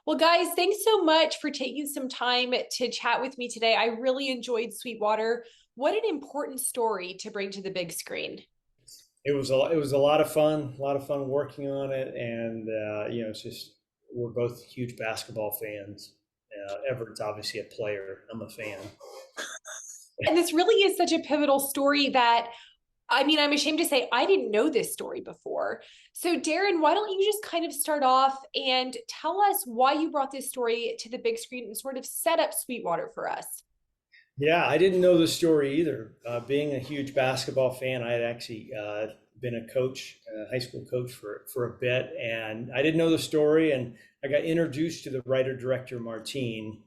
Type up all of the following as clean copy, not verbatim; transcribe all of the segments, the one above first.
Well, guys, thanks so much for taking some time to chat with me today. I really enjoyed Sweetwater. What an important story to bring to the big screen. It was a lot of fun, working on it, and it's just we're both huge basketball fans. Everett's obviously a player. I'm a fan. And this really is such a pivotal story that, I mean, I'm ashamed to say I didn't know this story before. So, Darren, why don't you just kind of start off and tell us why you brought this story to the big screen and sort of set up Sweetwater for us? Yeah, I didn't know the story either. Being a huge basketball fan, I had actually been a coach, a high school coach for a bit, and I didn't know the story. And I got introduced to the writer director Martine,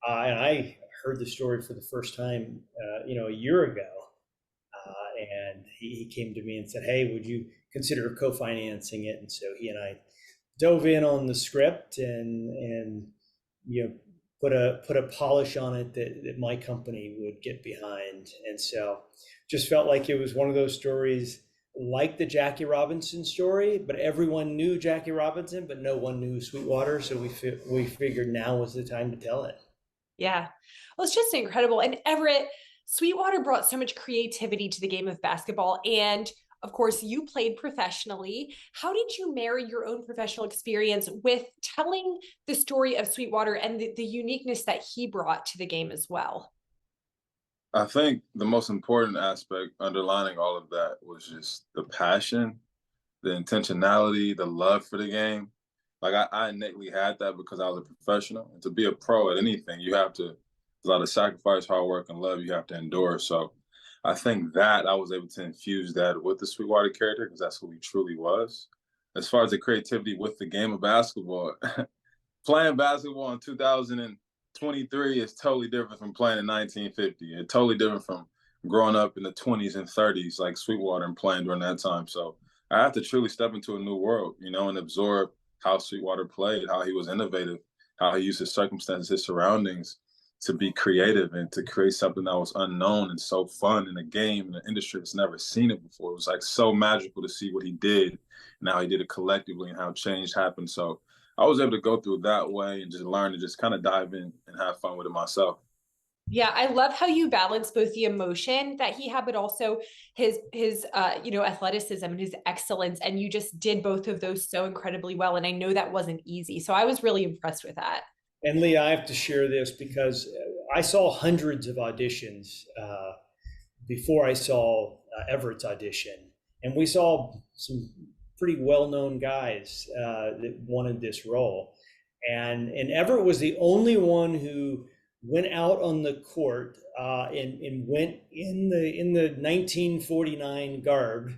and I heard the story for the first time, a year ago. And he came to me and said, "Hey, would you consider co-financing it?" And so he and I dove in on the script and put a polish on it that my company would get behind. And so just felt like it was one of those stories like the Jackie Robinson story, but everyone knew Jackie Robinson, but no one knew Sweetwater. So we figured now was the time to tell it. Yeah. Well, it's just incredible. And Everett, Sweetwater brought so much creativity to the game of basketball. And of course, you played professionally. How did you marry your own professional experience with telling the story of Sweetwater and the uniqueness that he brought to the game as well? I think the most important aspect underlining all of that was just the passion, the intentionality, the love for the game. Like I innately had that because I was a professional. And to be a pro at anything, you have to, there's a lot of sacrifice, hard work, and love you have to endure. So I think that I was able to infuse that with the Sweetwater character because that's who he truly was. As far as the creativity with the game of basketball, playing basketball in 2023 is totally different from playing in 1950. It's totally different from growing up in the 20s and 30s like Sweetwater and playing during that time. So I have to truly step into a new world, and absorb how Sweetwater played, how he was innovative, how he used his circumstances, his surroundings to be creative and to create something that was unknown and so fun in a game in an industry that's never seen it before. It was like so magical to see what he did and how he did it collectively and how change happened. So I was able to go through it that way and just learn to just kind of dive in and have fun with it myself. Yeah, I love how you balance both the emotion that he had, but also his athleticism and his excellence. And you just did both of those so incredibly well. And I know that wasn't easy. So I was really impressed with that. And Lee, I have to share this because I saw hundreds of auditions before I saw Everett's audition, and we saw some pretty well-known guys that wanted this role, and Everett was the only one who went out on the court and went in the 1949 garb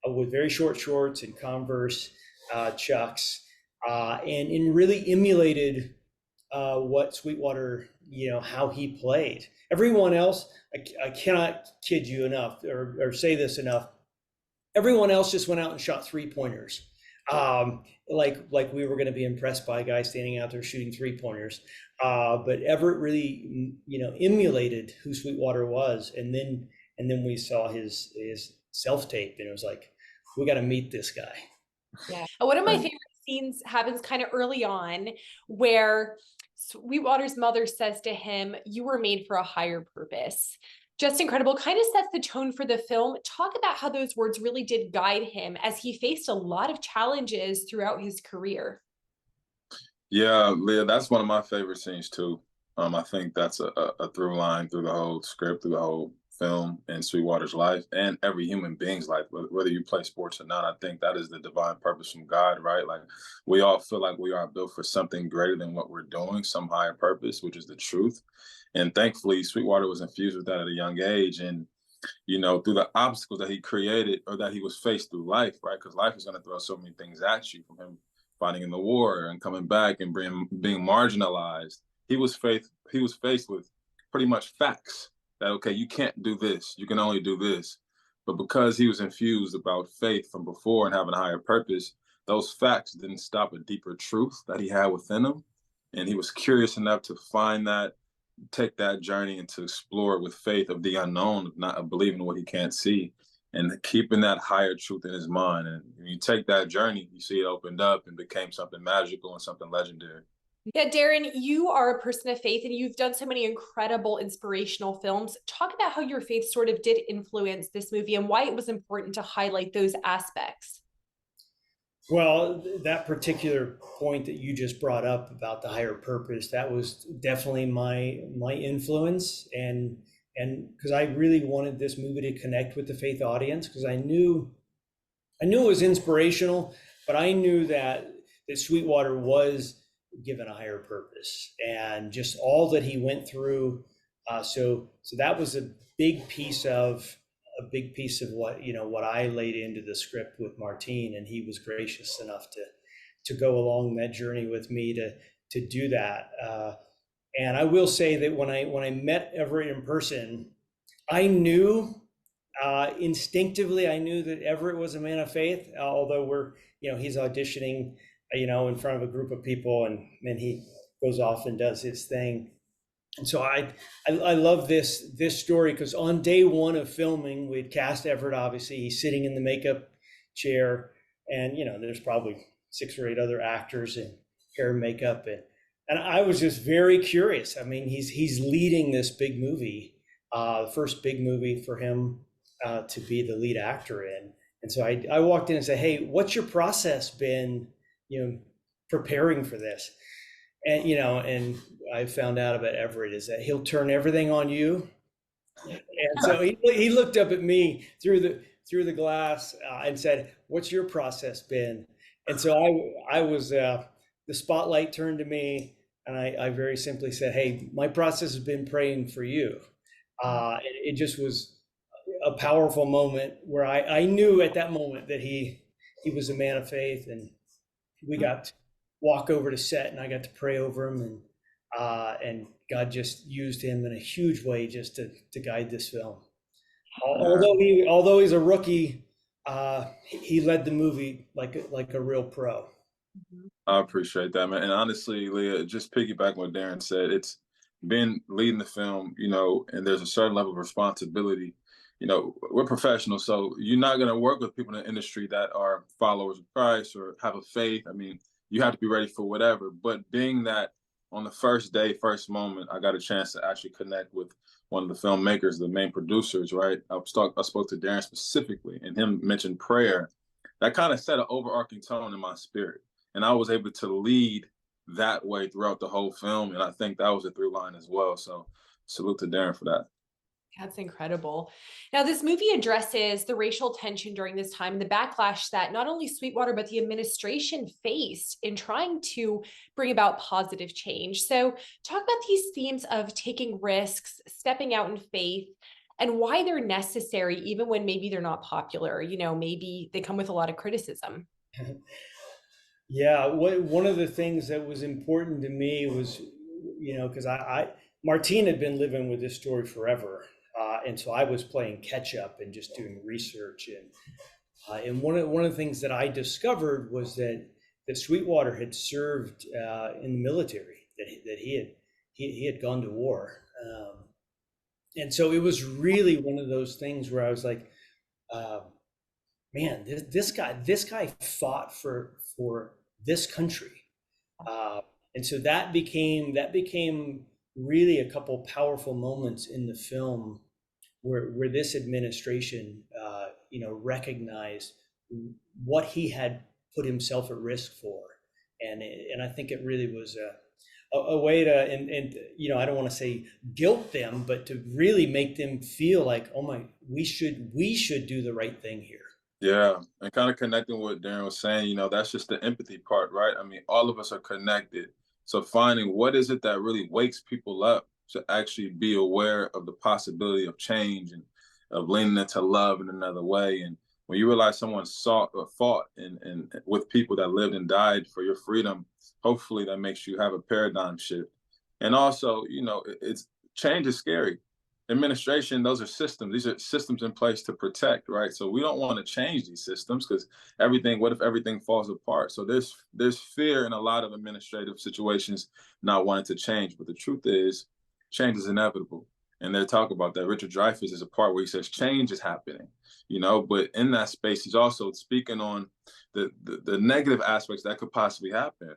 with very short shorts and Converse Chucks, and really emulated what Sweetwater, how he played. Everyone else, I cannot kid you enough or say this enough. Everyone else just went out and shot 3 pointers. Like we were going to be impressed by a guy standing out there shooting 3 pointers. But Everett really, emulated who Sweetwater was. And then we saw his self tape and it was like, we got to meet this guy. Yeah. One of my favorite scenes happens kind of early on where Sweetwater's mother says to him, "You were made for a higher purpose." Just incredible. Kind of sets the tone for the film. Talk about how those words really did guide him as he faced a lot of challenges throughout his career. Yeah, Leah, that's one of my favorite scenes too. I think that's a through line through the whole script, through the whole film, and Sweetwater's life, and every human being's life, whether you play sports or not. I think that is the divine purpose from God, right? Like we all feel like we are built for something greater than what we're doing, some higher purpose, which is the truth. And thankfully, Sweetwater was infused with that at a young age, and through the obstacles that he created or that he was faced through life, right? Because life is going to throw so many things at you, from him fighting in the war and coming back and being marginalized. He was faced with pretty much facts that, okay, you can't do this, you can only do this. But because he was infused about faith from before and having a higher purpose, those facts didn't stop a deeper truth that he had within him. And he was curious enough to find that, take that journey and to explore with faith of the unknown, of not of believing what he can't see, and keeping that higher truth in his mind. And when you take that journey, you see it opened up and became something magical and something legendary. Yeah, Darren, you are a person of faith and you've done so many incredible inspirational films. Talk about how your faith sort of did influence this movie and why it was important to highlight those aspects. Well, that particular point that you just brought up about the higher purpose, that was definitely my influence, and because I really wanted this movie to connect with the faith audience, because I knew it was inspirational, but I knew that Sweetwater was given a higher purpose, and just all that he went through. So that was a big piece of what I laid into the script with Martine, and he was gracious enough to go along that journey with me to do that. And I will say that when I met Everett in person, I knew instinctively, I knew that Everett was a man of faith, although he's auditioning, in front of a group of people, and he goes off and does his thing. And so I love this story because on day one of filming, we'd cast Everett. Obviously, he's sitting in the makeup chair, and there's probably 6 or 8 other actors in hair and makeup, and I was just very curious. I mean, he's leading this big movie, the first big movie for him to be the lead actor in. And so I walked in and said, "Hey, what's your process been, preparing for this?" And I found out about Everett is that he'll turn everything on you. And so he looked up at me through the glass and said, "What's your process been?" And so I was the spotlight turned to me, and I very simply said, "Hey, my process has been praying for you." It just was a powerful moment where I knew at that moment that he was a man of faith, and we got to walk over to set, and I got to pray over him, and God just used him in a huge way just to guide this film. Although he's a rookie, he led the movie like a real pro. I appreciate that, man. And honestly, Leah, just piggyback what Darren said, it's been leading the film, and there's a certain level of responsibility. We're professionals, so you're not going to work with people in the industry that are followers of Christ or have a faith. I mean, you have to be ready for whatever. But being that on the first day, first moment, I got a chance to actually connect with one of the filmmakers, the main producers, right? I spoke to Darren specifically, and him mentioned prayer. That kind of set an overarching tone in my spirit. And I was able to lead that way throughout the whole film. And I think that was a through line as well. So salute to Darren for that. That's incredible. Now, this movie addresses the racial tension during this time and the backlash that not only Sweetwater, but the administration faced in trying to bring about positive change. So, talk about these themes of taking risks, stepping out in faith, and why they're necessary, even when maybe they're not popular. Maybe they come with a lot of criticism. Yeah, one of the things that was important to me was, because Martine had been living with this story forever, and so I was playing catch up and just doing research, and one of the things that I discovered was that Sweetwater had served in the military, that he had gone to war, and so it was really one of those things where I was like, man, this guy fought for this country, and so that became really a couple powerful moments in the film where this administration, recognized what he had put himself at risk for, and I think it really was a way to, and I don't want to say guilt them, but to really make them feel like, oh my, we should do the right thing here. Yeah. And kind of connecting what Darren was saying, that's just the empathy part, right? I mean, all of us are connected. So finding what is it that really wakes people up to actually be aware of the possibility of change and of leaning into love in another way. And when you realize someone sought or fought and with people that lived and died for your freedom, hopefully that makes you have a paradigm shift. And also, it's change is scary. Administration, those are systems. These are systems in place to protect, right? So we don't want to change these systems because what if everything falls apart? So there's fear in a lot of administrative situations not wanting to change. But the truth is, change is inevitable. And they talk about that. Richard Dreyfuss is a part where he says change is happening, but in that space, he's also speaking on the negative aspects that could possibly happen.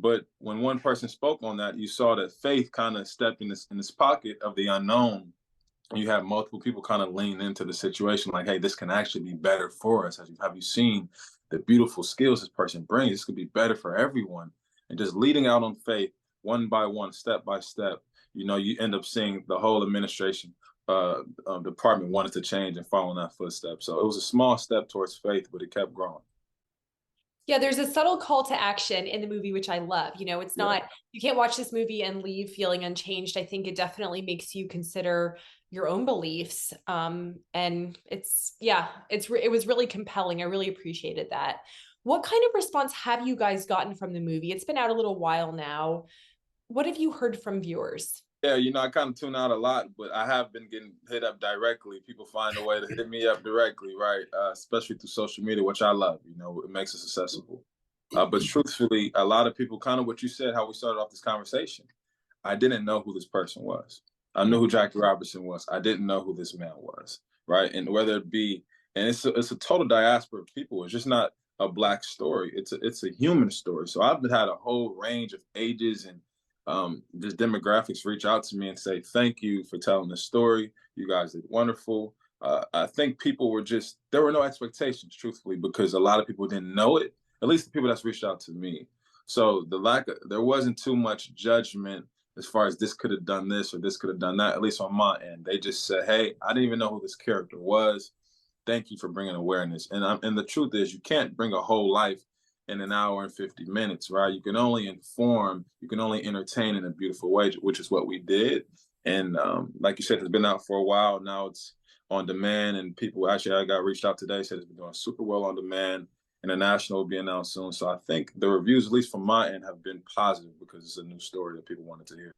But when one person spoke on that, you saw that faith kind of stepped in this pocket of the unknown. And you have multiple people kind of lean into the situation like, hey, this can actually be better for us. Have you seen the beautiful skills this person brings? This could be better for everyone. And just leading out on faith, one by one, step by step, you know, you end up seeing the whole administration department wanted to change and follow in that footstep. So it was a small step towards faith, but it kept growing. Yeah, there's a subtle call to action in the movie, which I love. You know, it's Yeah. not, you can't watch this movie and leave feeling unchanged. I think it definitely makes you consider your own beliefs. And it's, yeah, it was really compelling. I really appreciated that. What kind of response have you guys gotten from the movie? It's been out a little while now. What have you heard from viewers? Yeah, you know, I kind of tune out a lot, but I have been getting hit up directly. People find a way to hit me up directly, right? Especially through social media, which I love. You know, it makes us accessible. But truthfully, a lot of people, kind of what you said, how we started off this conversation, I didn't know who this person was. I knew who Jackie Robinson was. I didn't know who this man was, right? And whether it be, and it's a total diaspora of people. It's just not a black story. It's a human story. So I've had a whole range of ages and just demographics reach out to me and say, thank you for telling the story. You guys did wonderful. I think people were just, there were no expectations, truthfully, because a lot of people didn't know it, at least the people that's reached out to me. So there wasn't too much judgment as far as this could have done this or this could have done that, at least on my end. They just said, hey, I didn't even know who this character was. Thank you for bringing awareness. And the truth is, you can't bring a whole life in an hour and 50 minutes, right? You can only inform, you can only entertain in a beautiful way, which is what we did. And like you said, it's been out for a while. Now it's on demand, and people actually, I got reached out today, said it's been doing super well on demand. International will be announced soon. So I think the reviews, at least from my end, have been positive because it's a new story that people wanted to hear.